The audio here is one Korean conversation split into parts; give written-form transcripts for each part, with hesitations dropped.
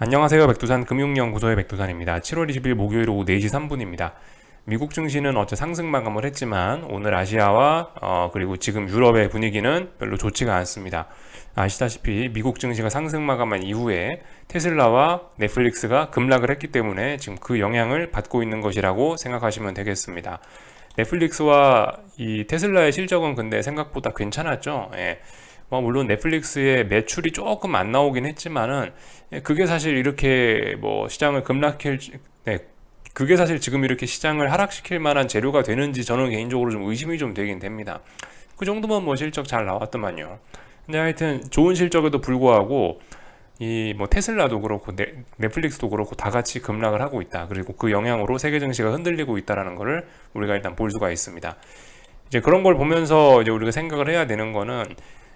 안녕하세요. 백두산 금융연구소의 백두산입니다. 7월 20일 목요일 오후 4시 3분입니다. 미국 증시는 어제 상승 마감을 했지만 오늘 아시아와 그리고 지금 유럽의 분위기는 별로 좋지가 않습니다. 아시다시피 미국 증시가 상승 마감한 이후에 테슬라와 넷플릭스가 급락을 했기 때문에 지금 그 영향을 받고 있는 것이라고 생각하시면 되겠습니다. 넷플릭스와 이 테슬라의 실적은 근데 생각보다 괜찮았죠. 예. 물론 넷플릭스의 매출이 조금 안 나오긴 했지만은 그게 사실 이렇게 시장을 급락할 네, 그게 사실 지금 이렇게 시장을 하락시킬 만한 재료가 되는지 저는 개인적으로 좀 의심이 좀 되긴 됩니다. 그 정도면 실적 잘 나왔더만요. 근데 하여튼 좋은 실적에도 불구하고 이 테슬라도 그렇고 넷플릭스도 그렇고 다 같이 급락을 하고 있다. 그리고 그 영향으로 세계 증시가 흔들리고 있다라는 것을 우리가 일단 볼 수가 있습니다. 이제 그런 걸 보면서 이제 우리가 생각을 해야 되는 거는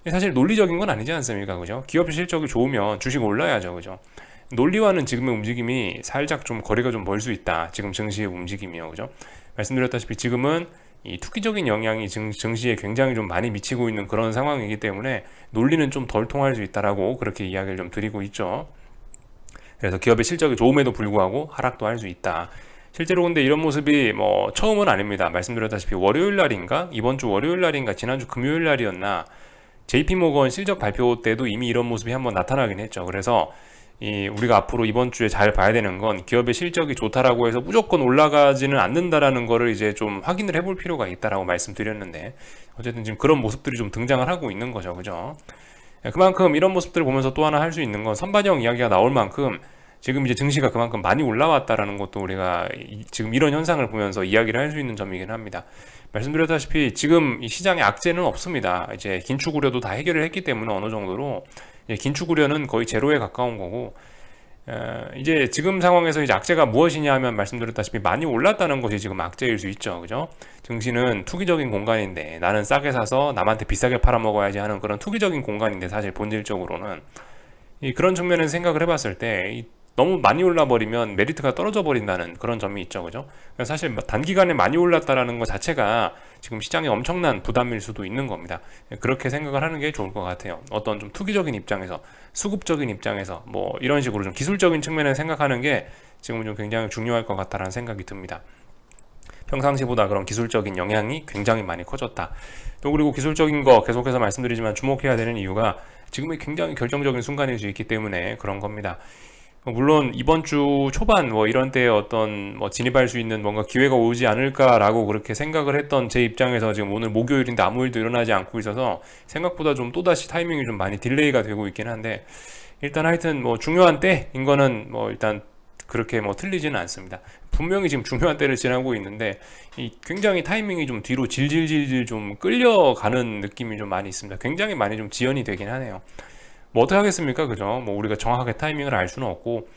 사실 논리적인 건 아니지 않습니까? 그죠? 기업 실적이 좋으면 주식 올라야죠. 그죠? 논리와는 지금의 움직임이 살짝 좀 거리가 좀 멀 수 있다. 지금 증시의 움직임이요. 그죠? 말씀드렸다시피 지금은 이 투기적인 영향이 증시에 굉장히 좀 많이 미치고 있는 그런 상황이기 때문에 논리는 좀 덜 통할 수 있다라고 그렇게 이야기를 좀 드리고 있죠. 그래서 기업의 실적이 좋음에도 불구하고 하락도 할 수 있다. 실제로 근데 이런 모습이 처음은 아닙니다. 말씀드렸다시피 월요일 날인가? 이번 주 월요일 날인가? 지난주 금요일 날이었나? JP모건 실적 발표 때도 이미 이런 모습이 한번 나타나긴 했죠. 그래서 우리가 앞으로 이번 주에 잘 봐야 되는 건 기업의 실적이 좋다라고 해서 무조건 올라가지는 않는다라는 거를 이제 좀 확인을 해볼 필요가 있다라고 말씀드렸는데 어쨌든 지금 그런 모습들이 좀 등장을 하고 있는 거죠. 그죠? 그만큼 이런 모습들을 보면서 또 하나 할 수 있는 건 선반영 이야기가 나올 만큼 지금 이제 증시가 그만큼 많이 올라왔다라는 것도 우리가 지금 이런 현상을 보면서 이야기를 할 수 있는 점이긴 합니다. 말씀드렸다시피 지금 이 시장에 악재는 없습니다. 이제 긴축 우려도 다 해결을 했기 때문에 어느 정도로 긴축 우려는 거의 제로에 가까운 거고 이제 지금 상황에서 이제 악재가 무엇이냐 하면 말씀드렸다시피 많이 올랐다는 것이 지금 악재일 수 있죠. 그죠? 증시는 투기적인 공간인데 나는 싸게 사서 남한테 비싸게 팔아먹어야지 하는 그런 투기적인 공간인데 사실 본질적으로는 그런 측면에서 생각을 해봤을 때 너무 많이 올라버리면 메리트가 떨어져 버린다는 그런 점이 있죠. 그죠? 사실 단기간에 많이 올랐다라는 것 자체가 지금 시장에 엄청난 부담일 수도 있는 겁니다. 그렇게 생각을 하는 게 좋을 것 같아요. 어떤 좀 투기적인 입장에서, 수급적인 입장에서 이런 식으로 좀 기술적인 측면에서 생각하는 게 지금은 좀 굉장히 중요할 것 같다라는 생각이 듭니다. 평상시보다 그런 기술적인 영향이 굉장히 많이 커졌다. 또 그리고 기술적인 거 계속해서 말씀드리지만 주목해야 되는 이유가 지금이 굉장히 결정적인 순간일 수 있기 때문에 그런 겁니다. 물론 이번 주 초반 이런 때에 어떤 진입할 수 있는 뭔가 기회가 오지 않을까라고 그렇게 생각을 했던 제 입장에서 지금 오늘 목요일인데 아무 일도 일어나지 않고 있어서 생각보다 좀 또다시 타이밍이 좀 많이 딜레이가 되고 있긴 한데 일단 하여튼 중요한 때인 거는 일단 그렇게 틀리지는 않습니다. 분명히 지금 중요한 때를 지나고 있는데 굉장히 타이밍이 좀 뒤로 질질질질 좀 끌려가는 느낌이 좀 많이 있습니다. 굉장히 많이 좀 지연이 되긴 하네요. 어떻게 하겠습니까? 그죠? 우리가 정확하게 타이밍을 알 수는 없고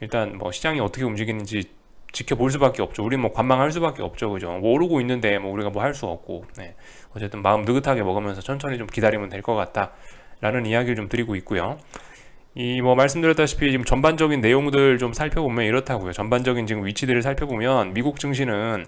일단 시장이 어떻게 움직이는지 지켜볼 수밖에 없죠. 우리는 관망할 수밖에 없죠. 그죠? 오르고 있는데 우리가 할 수 없고 네. 어쨌든 마음 느긋하게 먹으면서 천천히 좀 기다리면 될 것 같다 라는 이야기를 좀 드리고 있고요. 말씀드렸다시피 지금 전반적인 내용들 좀 살펴보면 이렇다고요. 전반적인 지금 위치들을 살펴보면 미국 증시는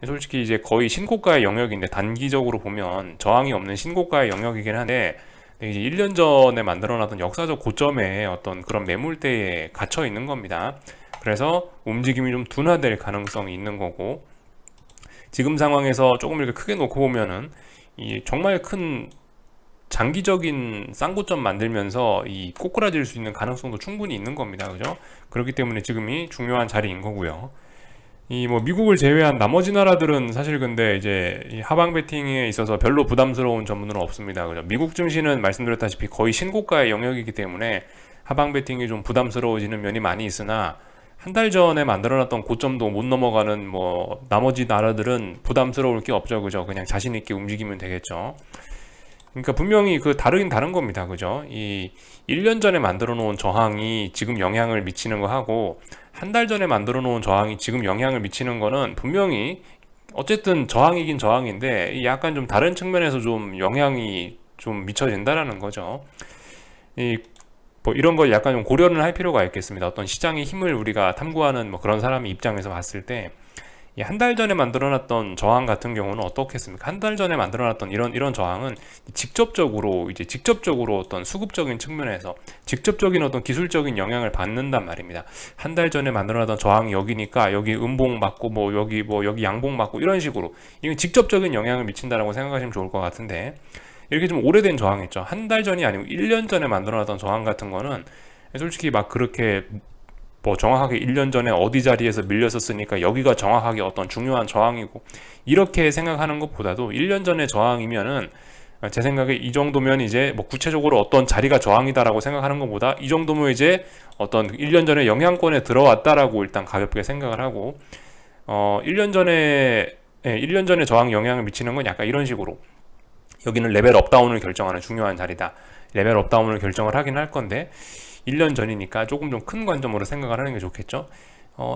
솔직히 이제 거의 신고가의 영역인데 단기적으로 보면 저항이 없는 신고가의 영역이긴 한데 이제 1년 전에 만들어놨던 역사적 고점에 어떤 그런 매물대에 갇혀 있는 겁니다. 그래서 움직임이 좀 둔화될 가능성이 있는 거고 지금 상황에서 조금 이렇게 크게 놓고 보면은 정말 큰 장기적인 쌍고점 만들면서 꼬꾸라질 수 있는 가능성도 충분히 있는 겁니다. 그죠? 그렇기 때문에 지금이 중요한 자리인 거고요. 미국을 제외한 나머지 나라들은 사실 근데 이제 하방 베팅에 있어서 별로 부담스러운 점은 없습니다. 그죠? 미국 증시는 말씀드렸다시피 거의 신고가의 영역이기 때문에 하방 베팅이 좀 부담스러워지는 면이 많이 있으나 한 달 전에 만들어놨던 고점도 못 넘어가는 나머지 나라들은 부담스러울 게 없죠. 그죠? 그냥 자신 있게 움직이면 되겠죠. 그러니까 분명히 다른 겁니다. 그죠? 1년 전에 만들어 놓은 저항이 지금 영향을 미치는 거 하고 한 달 전에 만들어 놓은 저항이 지금 영향을 미치는 거는 분명히 어쨌든 저항이긴 저항인데 약간 좀 다른 측면에서 좀 영향이 좀 미쳐진다라는 거죠. 이런 걸 약간 좀 고려를 할 필요가 있겠습니다. 어떤 시장의 힘을 우리가 탐구하는 그런 사람의 입장에서 봤을 때 이 한 달 전에 만들어놨던 저항 같은 경우는 어떻겠습니까? 한 달 전에 만들어놨던 이런 저항은 직접적으로 어떤 수급적인 측면에서 직접적인 어떤 기술적인 영향을 받는단 말입니다. 한 달 전에 만들어놨던 저항이 여기니까 여기 음봉 맞고 여기 양봉 맞고 이런 식으로 이건 직접적인 영향을 미친다라고 생각하시면 좋을 것 같은데, 이렇게 좀 오래된 저항 있죠. 한 달 전이 아니고 1년 전에 만들어놨던 저항 같은 거는 솔직히 막 그렇게 뭐 정확하게 1년 전에 어디 자리에서 밀렸었으니까 여기가 정확하게 어떤 중요한 저항이고 이렇게 생각하는 것보다도 1년 전에 저항이면은 제 생각에 이 정도면 이제 뭐 구체적으로 어떤 자리가 저항이다라고 생각하는 것보다 이 정도면 이제 어떤 1년 전에 영향권에 들어왔다라고 일단 가볍게 생각을 하고, 1년 전에 1년 전에 저항 영향을 미치는 건 약간 이런 식으로 여기는 레벨 업다운을 결정하는 중요한 자리다. 레벨 업다운을 결정을 하긴 할 건데 1년 전이니까 조금 좀 큰 관점으로 생각을 하는 게 좋겠죠.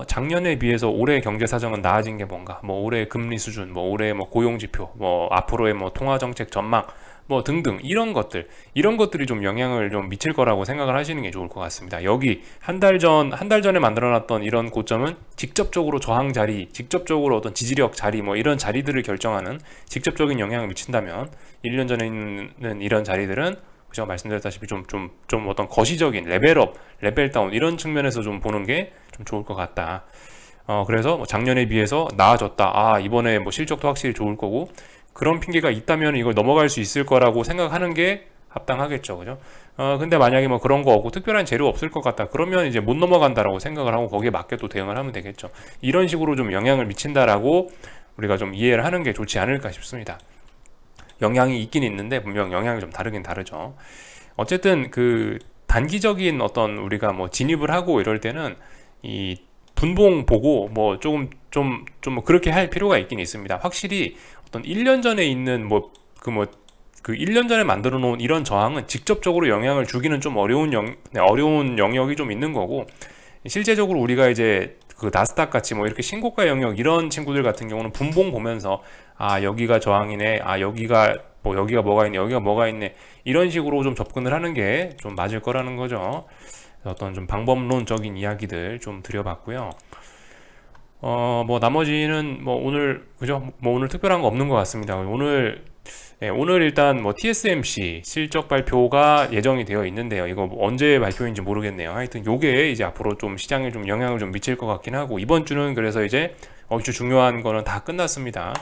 작년에 비해서 올해 경제 사정은 나아진 게 뭔가, 뭐 올해 금리 수준, 뭐 올해 뭐 고용 지표, 뭐 앞으로의 뭐 통화 정책 전망, 뭐 등등 이런 것들이 좀 영향을 좀 미칠 거라고 생각을 하시는 게 좋을 것 같습니다. 여기 한 달 전에 만들어놨던 이런 고점은 직접적으로 저항 자리, 직접적으로 어떤 지지력 자리, 뭐 이런 자리들을 결정하는 직접적인 영향을 미친다면 1년 전에 있는 이런 자리들은 제가 말씀드렸다시피 좀 어떤 거시적인 레벨업, 레벨다운 이런 측면에서 좀 보는 게 좀 좋을 것 같다. 그래서 뭐 작년에 비해서 나아졌다. 이번에 뭐 실적도 확실히 좋을 거고 그런 핑계가 있다면 이걸 넘어갈 수 있을 거라고 생각하는 게 합당하겠죠, 그죠? 근데 만약에 뭐 그런 거 없고 특별한 재료 없을 것 같다. 그러면 이제 못 넘어간다라고 생각을 하고 거기에 맞게 또 대응을 하면 되겠죠. 이런 식으로 좀 영향을 미친다라고 우리가 좀 이해를 하는 게 좋지 않을까 싶습니다. 영향이 있긴 있는데 분명 영향이 좀 다르긴 다르죠. 어쨌든 그 단기적인 어떤 우리가 뭐 진입을 하고 이럴 때는 이 분봉 보고 뭐 뭐 그렇게 할 필요가 있긴 있습니다. 확실히 어떤 1년 전에 있는 그 1년 전에 만들어 놓은 이런 저항은 직접적으로 영향을 주기는 좀 어려운 영역이 좀 있는 거고, 실제적으로 우리가 이제 그 나스닥 같이 뭐 이렇게 신고가 영역 이런 친구들 같은 경우는 분봉 보면서 여기가 저항이네, 여기가 뭐가 있네, 여기가 뭐가 있네 이런 식으로 좀 접근을 하는 게 좀 맞을 거라는 거죠. 어떤 좀 방법론적인 이야기들 좀 드려봤고요. 뭐 나머지는 뭐 오늘 그죠? 뭐 오늘 특별한 거 없는 것 같습니다. 오늘 일단 뭐 TSMC 실적 발표가 예정이 되어 있는데요. 이거 뭐 언제 발표인지 모르겠네요. 하여튼 요게 이제 앞으로 좀 시장에 좀 영향을 좀 미칠 것 같긴 하고, 이번 주는 그래서 이제 얼추 중요한 거는 다 끝났습니다.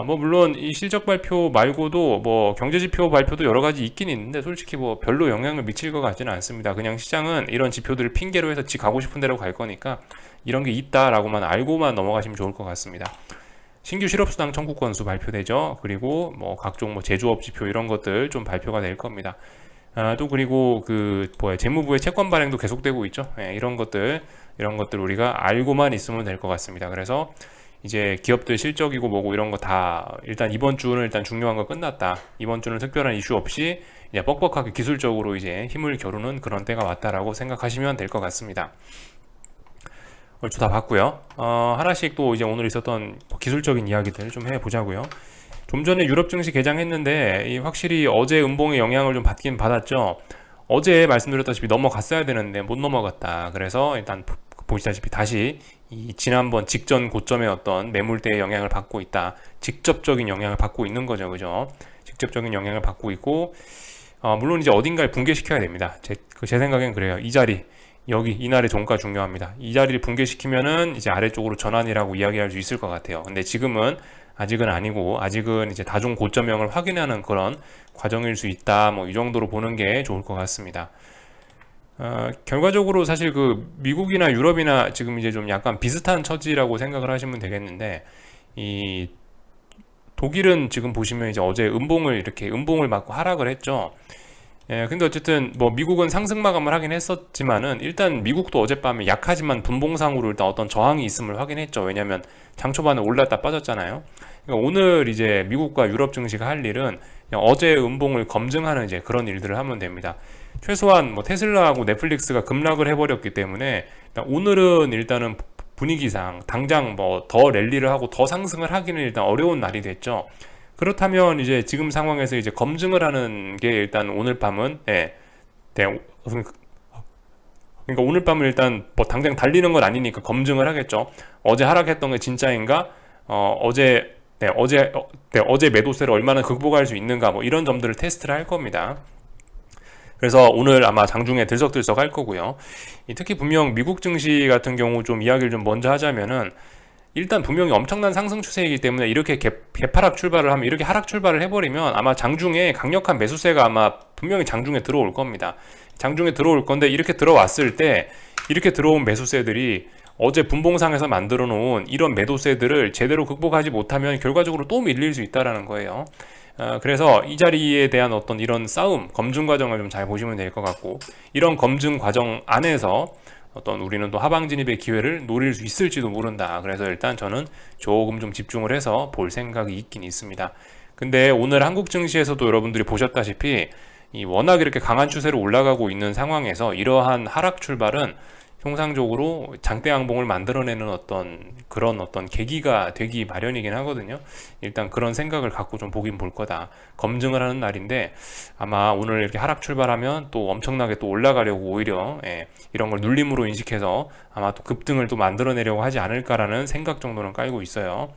뭐 물론 이 실적 발표 말고도 뭐 경제지표 발표도 여러 가지 있긴 있는데 솔직히 뭐 별로 영향을 미칠 것 같지는 않습니다. 그냥 시장은 이런 지표들을 핑계로 해서 지 가고 싶은 대로 갈 거니까 이런 게 있다라고만 알고만 넘어가시면 좋을 것 같습니다. 신규 실업수당 청구 건수 발표되죠. 그리고 뭐 각종 뭐 제조업 지표 이런 것들 좀 발표가 될 겁니다. 또 그리고 재무부의 채권 발행도 계속되고 있죠. 이런 것들 우리가 알고만 있으면 될 것 같습니다. 그래서 이제 기업들 실적이고 뭐고 이런 거 다 일단 이번 주는 일단 중요한 거 끝났다. 이번 주는 특별한 이슈 없이 이제 뻑뻑하게 기술적으로 이제 힘을 겨루는 그런 때가 왔다라고 생각하시면 될 것 같습니다. 얼추 다 봤고요. 하나씩 또 이제 오늘 있었던 기술적인 이야기들 좀 해보자고요. 좀 전에 유럽 증시 개장했는데 확실히 어제 음봉의 영향을 좀 받긴 받았죠. 어제 말씀드렸다시피 넘어갔어야 되는데 못 넘어갔다. 그래서 일단 보시다시피 다시 이 지난번 직전 고점의 어떤 매물대의 영향을 받고 있다. 직접적인 영향을 받고 있는 거죠, 그죠? 직접적인 영향을 받고 있고, 물론 이제 어딘가를 붕괴시켜야 됩니다. 제 생각엔 그래요. 이 자리, 여기 이날의 종가 중요합니다. 이 자리를 붕괴시키면은 이제 아래쪽으로 전환이라고 이야기할 수 있을 것 같아요. 근데 지금은 아직은 아니고 아직은 이제 다중 고점형을 확인하는 그런 과정일 수 있다. 뭐 이 정도로 보는 게 좋을 것 같습니다. 결과적으로 사실 그 미국이나 유럽이나 지금 이제 좀 약간 비슷한 처지라고 생각을 하시면 되겠는데, 이 독일은 지금 보시면 이제 어제 음봉을 맞고 하락을 했죠. 근데 어쨌든 뭐 미국은 상승 마감을 하긴 했었지만은 일단 미국도 어젯밤에 약하지만 분봉상으로 일단 어떤 저항이 있음을 확인했죠. 왜냐면 장 초반에 올랐다 빠졌잖아요. 그러니까 오늘 이제 미국과 유럽 증시가 할 일은 그냥 어제 음봉을 검증하는 이제 그런 일들을 하면 됩니다. 최소한 뭐 테슬라하고 넷플릭스가 급락을 해버렸기 때문에 오늘은 일단은 분위기상 당장 뭐 더 랠리를 하고 더 상승을 하기는 일단 어려운 날이 됐죠. 그렇다면 이제 지금 상황에서 이제 검증을 하는 게 일단 오늘 밤은 그러니까 오늘 밤을 일단 뭐 당장 달리는 건 아니니까 검증을 하겠죠. 어제 하락했던 게 진짜인가? 어제 매도세를 얼마나 극복할 수 있는가? 뭐 이런 점들을 테스트를 할 겁니다. 그래서 오늘 아마 장중에 들썩들썩 할 거고요. 특히 분명 미국 증시 같은 경우 좀 이야기를 좀 먼저 하자면은 일단 분명히 엄청난 상승 추세이기 때문에 이렇게 개파락 출발을 하면 이렇게 하락 출발을 해버리면 아마 장중에 강력한 매수세가 아마 분명히 장중에 들어올 겁니다. 장중에 들어올 건데 이렇게 들어왔을 때 이렇게 들어온 매수세들이 어제 분봉상에서 만들어 놓은 이런 매도세들을 제대로 극복하지 못하면 결과적으로 또 밀릴 수 있다라는 거예요. 그래서 이 자리에 대한 어떤 이런 싸움, 검증 과정을 좀 잘 보시면 될 것 같고, 이런 검증 과정 안에서 어떤 우리는 또 하방 진입의 기회를 노릴 수 있을지도 모른다. 그래서 일단 저는 조금 좀 집중을 해서 볼 생각이 있긴 있습니다. 근데 오늘 한국 증시에서도 여러분들이 보셨다시피 워낙 이렇게 강한 추세로 올라가고 있는 상황에서 이러한 하락 출발은 통상적으로 장대 양봉을 만들어내는 그런 계기가 되기 마련이긴 하거든요. 일단 그런 생각을 갖고 좀 보긴 볼 거다. 검증을 하는 날인데 아마 오늘 이렇게 하락 출발하면 또 엄청나게 또 올라가려고 오히려 이런 걸 눌림으로 인식해서 아마 또 급등을 또 만들어내려고 하지 않을까라는 생각 정도는 깔고 있어요.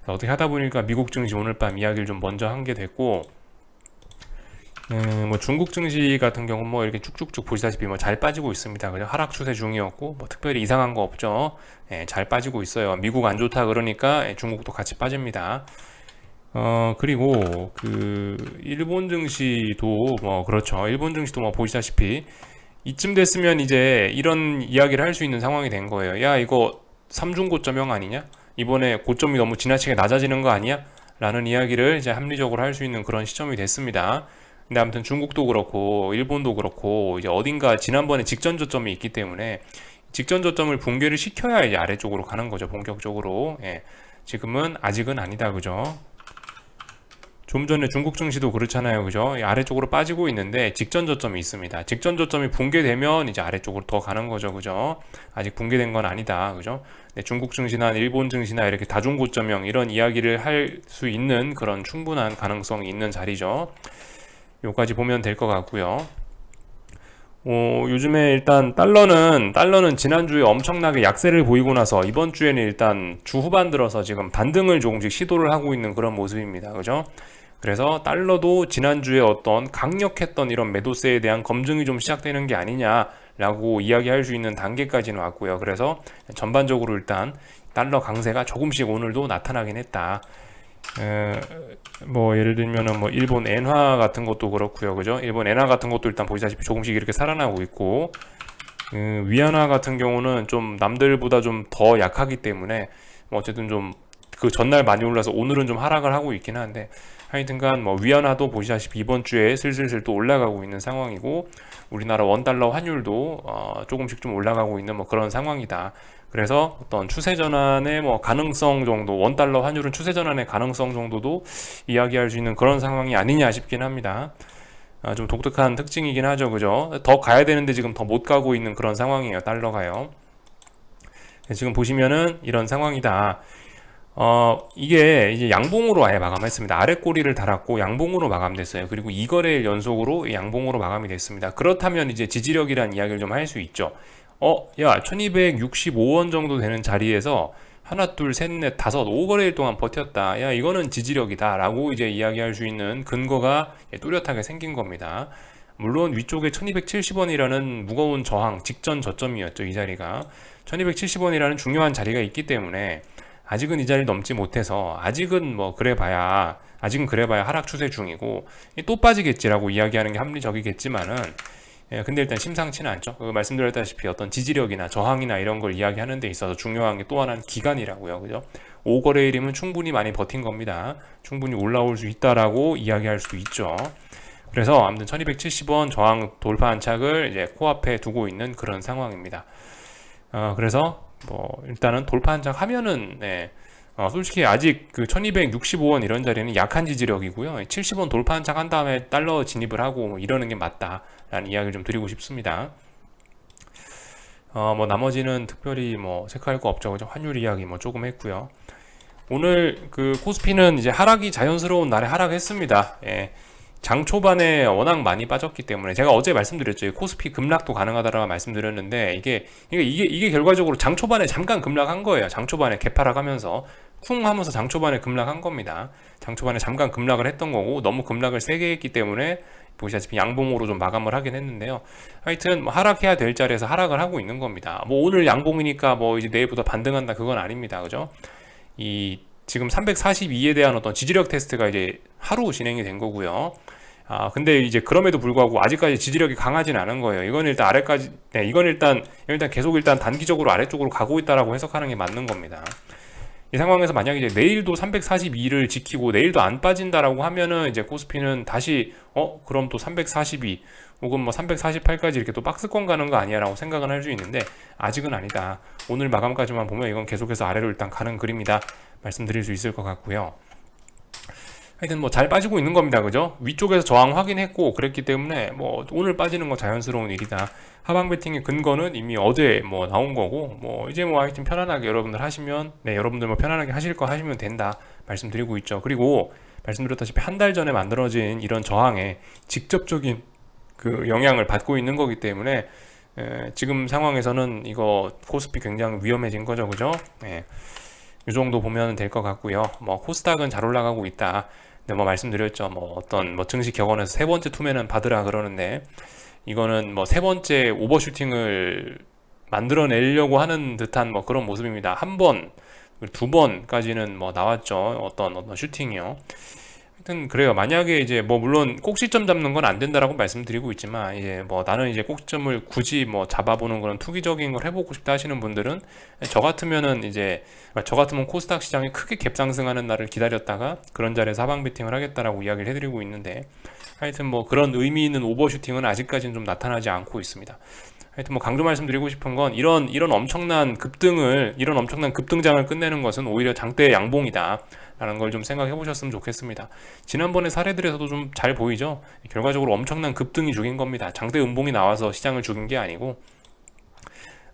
어떻게 하다 보니까 미국 증시 오늘 밤 이야기를 좀 먼저 한 게 됐고, 뭐 중국 증시 같은 경우 뭐 이렇게 쭉쭉쭉 보시다시피 뭐 잘 빠지고 있습니다. 그냥 하락 추세 중이었고 뭐 특별히 이상한 거 없죠. 잘 빠지고 있어요. 미국 안 좋다 그러니까 중국도 같이 빠집니다. 그리고 일본 증시도 뭐 그렇죠. 일본 증시도 뭐 보시다시피 이쯤 됐으면 이제 이런 이야기를 할 수 있는 상황이 된 거예요. 야, 이거 삼중 고점형 아니냐? 이번에 고점이 너무 지나치게 낮아지는 거 아니야? 라는 이야기를 이제 합리적으로 할 수 있는 그런 시점이 됐습니다. 근데 아무튼 중국도 그렇고 일본도 그렇고 이제 어딘가 지난번에 직전 저점이 있기 때문에 직전 저점을 붕괴를 시켜야 이제 아래쪽으로 가는 거죠. 본격적으로. 지금은 아직은 아니다. 그죠? 좀 전에 중국 증시도 그렇잖아요. 그죠? 아래쪽으로 빠지고 있는데 직전 저점이 있습니다. 직전 저점이 붕괴되면 이제 아래쪽으로 더 가는 거죠. 그죠? 아직 붕괴된 건 아니다. 그죠? 네, 중국 증시나 일본 증시나 이렇게 다중고점형 이런 이야기를 할 수 있는 그런 충분한 가능성이 있는 자리죠. 요까지 보면 될 것 같고요. 요즘에 일단 달러는 지난주에 엄청나게 약세를 보이고 나서 이번 주에는 일단 주 후반 들어서 지금 반등을 조금씩 시도를 하고 있는 그런 모습입니다. 그죠? 그래서 달러도 지난주에 어떤 강력했던 이런 매도세에 대한 검증이 좀 시작되는 게 아니냐라고 이야기할 수 있는 단계까지는 왔고요. 그래서 전반적으로 일단 달러 강세가 조금씩 오늘도 나타나긴 했다. 뭐 예를 들면은 뭐 일본 엔화 같은 것도 그렇고요. 그죠? 일본 엔화 같은 것도 일단 보시다시피 조금씩 이렇게 살아나고 있고, 위안화 같은 경우는 좀 남들보다 좀 더 약하기 때문에 뭐 어쨌든 좀 그 전날 많이 올라서 오늘은 좀 하락을 하고 있긴 한데, 하여튼간 뭐 위안화도 보시다시피 이번 주에 슬슬슬 또 올라가고 있는 상황이고, 우리나라 원달러 환율도 조금씩 좀 올라가고 있는 뭐 그런 상황이다. 그래서 어떤 추세 전환의 뭐 가능성 정도, 원달러 환율은 추세 전환의 가능성 정도도 이야기할 수 있는 그런 상황이 아니냐 싶긴 합니다. 좀 독특한 특징이긴 하죠. 그죠? 더 가야 되는데 지금 더 못 가고 있는 그런 상황이에요. 달러가요. 지금 보시면은 이런 상황이다. 이게 이제 양봉으로 아예 마감했습니다. 아래 꼬리를 달았고 양봉으로 마감됐어요. 그리고 2거래일 연속으로 양봉으로 마감이 됐습니다. 그렇다면 이제 지지력이란 이야기를 좀 할 수 있죠. 야, 1265원 정도 되는 자리에서 하나, 둘, 셋, 넷, 다섯, 5거래일 동안 버텼다. 야, 이거는 지지력이다. 라고 이제 이야기할 수 있는 근거가 뚜렷하게 생긴 겁니다. 물론 위쪽에 1270원이라는 무거운 저항, 직전 저점이었죠. 이 자리가. 1270원이라는 중요한 자리가 있기 때문에 아직은 이 자리를 넘지 못해서 아직은 그래봐야 하락 추세 중이고 또 빠지겠지라고 이야기하는 게 합리적이겠지만은 근데 일단 심상치는 않죠. 말씀드렸다시피 어떤 지지력이나 저항이나 이런 걸 이야기하는 데 있어서 중요한 게 또 하나는 기간이라고요. 그죠? 5거래일이면 충분히 많이 버틴 겁니다. 충분히 올라올 수 있다라고 이야기할 수도 있죠. 그래서 아무튼 1270원 저항 돌파 안착을 이제 코앞에 두고 있는 그런 상황입니다. 그래서 일단은 돌파 한작 하면은 솔직히 아직 그 1265원 이런 자리는 약한 지지력이고요. 70원 돌파 한작 한 다음에 달러 진입을 하고 이러는 게 맞다라는 이야기를 좀 드리고 싶습니다. 나머지는 특별히 체크할 거 없죠. 그죠? 환율 이야기 조금 했고요. 오늘 그 코스피는 이제 하락이 자연스러운 날에 하락했습니다. 장 초반에 워낙 많이 빠졌기 때문에 제가 어제 말씀드렸죠. 코스피 급락도 가능하다라고 말씀드렸는데 이게 결과적으로 장 초반에 잠깐 급락한 거예요. 장 초반에 개파락하면서 쿵 하면서 장 초반에 급락한 겁니다. 장 초반에 잠깐 급락을 했던 거고 너무 급락을 세게 했기 때문에 보시다시피 양봉으로 좀 마감을 하긴 했는데요. 하여튼 뭐 하락해야 될 자리에서 하락을 하고 있는 겁니다. 뭐 오늘 양봉이니까 뭐 이제 내일부터 반등한다 그건 아닙니다. 그죠? 이 지금 342에 대한 어떤 지지력 테스트가 이제 하루 진행이 된 거고요. 근데 이제 그럼에도 불구하고 아직까지 지지력이 강하진 않은 거예요. 이건 일단 아래까지, 네, 이건 일단 계속 일단 단기적으로 아래쪽으로 가고 있다라고 해석하는 게 맞는 겁니다. 이 상황에서 만약에 이제 내일도 342를 지키고 내일도 안 빠진다라고 하면은 이제 코스피는 다시 그럼 또 342 혹은 뭐 348까지 이렇게 또 박스권 가는 거 아니야라고 생각은 할 수 있는데 아직은 아니다. 오늘 마감까지만 보면 이건 계속해서 아래로 일단 가는 그림이다 말씀드릴 수 있을 것 같고요. 하여튼 뭐 잘 빠지고 있는 겁니다. 그죠? 위쪽에서 저항 확인했고 그랬기 때문에 뭐 오늘 빠지는 거 자연스러운 일이다. 하방 베팅의 근거는 이미 어제 뭐 나온 거고 뭐 이제 뭐 하여튼 편안하게 여러분들 하시면 여러분들 뭐 편안하게 하실 거 하시면 된다 말씀드리고 있죠. 그리고 말씀드렸다시피 한 달 전에 만들어진 이런 저항에 직접적인 그 영향을 받고 있는 거기 때문에 지금 상황에서는 이거 코스피 굉장히 위험해진 거죠. 그죠? 이 정도 보면 될 것 같고요. 뭐 코스닥은 잘 올라가고 있다. 네, 뭐 말씀드렸죠. 뭐 어떤 뭐 증시 격언에서 세 번째 투매는 받으라 그러는데 이거는 뭐 세 번째 오버슈팅을 만들어내려고 하는 듯한 뭐 그런 모습입니다. 한 번, 두 번까지는 뭐 나왔죠. 어떤 슈팅이요. 하여튼 그래요. 만약에 이제 뭐 물론 꼭지점 잡는 건 안 된다라고 말씀드리고 있지만 이제 뭐 나는 이제 꼭지점을 굳이 뭐 잡아보는 그런 투기적인 걸 해보고 싶다 하시는 분들은 저 같으면은 이제 저 같으면 코스닥 시장이 크게 갭 상승하는 날을 기다렸다가 그런 자리에서 하방 베팅을 하겠다라고 이야기를 해드리고 있는데 하여튼 뭐 그런 의미 있는 오버슈팅은 아직까지는 좀 나타나지 않고 있습니다. 하여튼 뭐 강조 말씀드리고 싶은 건 이런 엄청난 급등장을 끝내는 것은 오히려 장대의 양봉이다 라는 걸 좀 생각해 보셨으면 좋겠습니다. 지난번에 사례들에서도 좀 잘 보이죠. 결과적으로 엄청난 급등이 죽인 겁니다. 장대 음봉이 나와서 시장을 죽인 게 아니고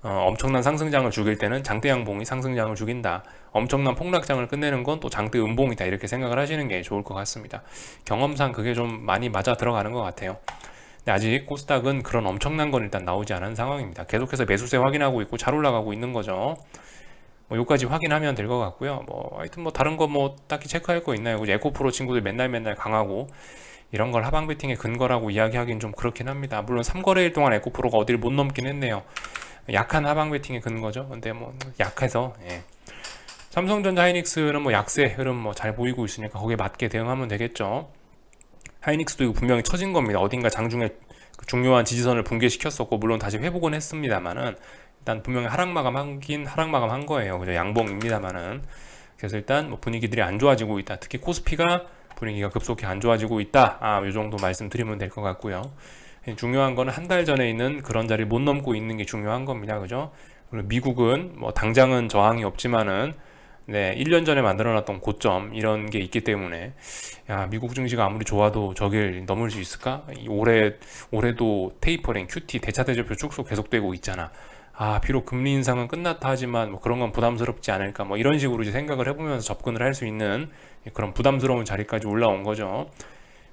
엄청난 상승장을 죽일 때는 장대 양봉이 상승장을 죽인다. 엄청난 폭락장을 끝내는 건 또 장대 음봉이다. 이렇게 생각을 하시는 게 좋을 것 같습니다. 경험상 그게 좀 많이 맞아 들어가는 것 같아요. 근데 아직 코스닥은 그런 엄청난 건 일단 나오지 않은 상황입니다. 계속해서 매수세 확인하고 있고 잘 올라가고 있는 거죠. 뭐 요까지 확인하면 될 것 같고요. 뭐 하여튼 뭐 다른 거 뭐 딱히 체크할 거 있나요? 에코프로 친구들 맨날 강하고 이런 걸 하방 베팅의 근거라고 이야기하기는 좀 그렇긴 합니다. 물론 3거래일 동안 에코프로가 어디를 못 넘긴 했네요. 약한 하방 베팅의 근거죠. 근데 뭐 약해서 삼성전자 하이닉스는 뭐 약세 흐름 뭐 잘 보이고 있으니까 거기에 맞게 대응하면 되겠죠. 하이닉스도 이거 분명히 처진 겁니다. 어딘가 장중에 중요한 지지선을 붕괴시켰었고 물론 다시 회복은 했습니다만은 일단 분명히 하락 마감한 거예요. 그죠? 양봉입니다만은 그래서 일단 뭐 분위기들이 안 좋아지고 있다. 특히 코스피가 분위기가 급속히 안 좋아지고 있다. 이 정도 말씀드리면 될 것 같고요. 중요한 거는 한 달 전에 있는 그런 자리 못 넘고 있는 게 중요한 겁니다. 그죠? 그리고 미국은 뭐 당장은 저항이 없지만은 1년 전에 만들어놨던 고점 이런 게 있기 때문에 미국 증시가 아무리 좋아도 저길 넘을 수 있을까? 올해도 테이퍼링, QT, 대차대조표 축소 계속되고 있잖아. 비록 금리 인상은 끝났다 하지만 뭐 그런 건 부담스럽지 않을까 뭐 이런 식으로 이제 생각을 해보면서 접근을 할 수 있는 그런 부담스러운 자리까지 올라온 거죠.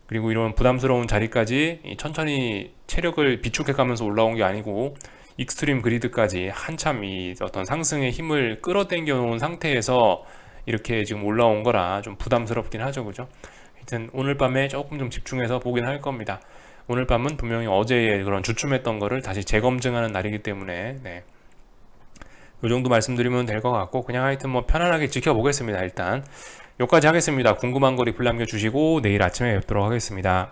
그리고 이런 부담스러운 자리까지 천천히 체력을 비축해가면서 올라온 게 아니고 익스트림 그리드까지 한참 이 어떤 상승의 힘을 끌어당겨 놓은 상태에서 이렇게 지금 올라온 거라 좀 부담스럽긴 하죠. 그죠? 하여튼 오늘 밤에 조금 좀 집중해서 보긴 할 겁니다. 오늘 밤은 분명히 어제의 그런 주춤했던 거를 다시 재검증하는 날이기 때문에 이 정도 말씀드리면 될 것 같고 그냥 하여튼 뭐 편안하게 지켜보겠습니다. 일단 여기까지 하겠습니다. 궁금한 거 리플 남겨주시고 내일 아침에 뵙도록 하겠습니다.